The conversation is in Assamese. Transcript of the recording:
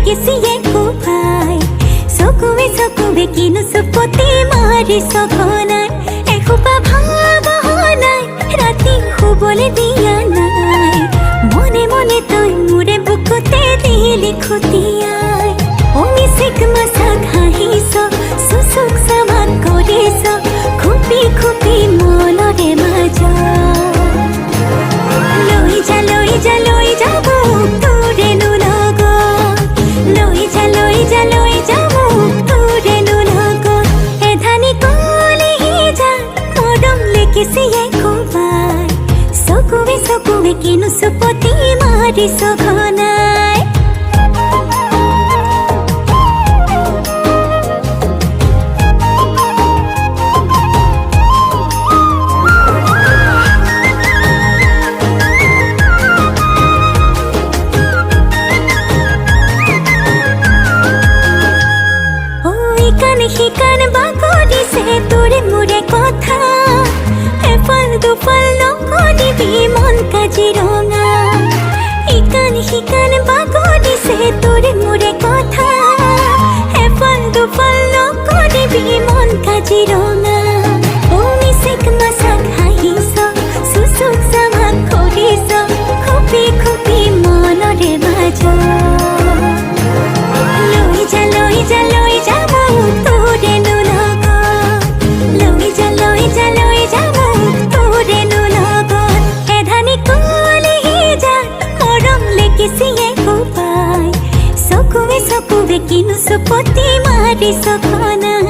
লেগেছিয়ে কোপাই চকুৱে কিনো চুপতি মাৰি সঘনাই এসোপা ভাৱনাই ৰাতি শুবলৈ দিয়া নাই মনে মনে তই মোৰে বুকুতে দিলি খুটিয়াই অমিচিক মাছাক হাঁহিছ চুচুক চামাক কৰিছ খুপি খুপি মনৰে মাজ লৈ যা মোক তোৰেনো লগত লৈ যা মোক তোৰেনো লগত এধানি কলিহি যা মৰম লেগিছিয়ে কোবাই চকুৱে কিনো চুপতি মাৰি সঘনাই শিকান বাগৰিছে তোৰে মোৰে কথা এফাল দুফাল নকৰিবি মন কাজিৰঙা শিকান বাগৰিছে তোৰে মোৰে কথা এফাল দুফাল নকৰিবি মন কাজিৰঙা অমিচিক মাছাক হাঁহিছ চুচুক চামাক কৰিছ খুপি খুপি মনৰে মাজ লৈ যা মোক তোৰেনো লগত লৈ যা মোক তোৰেনো লগত এধানি কলিহি যা মৰম লেগিছিয়ে কোবাই চকুৱে কিনো চুপতি মাৰি সঘনাই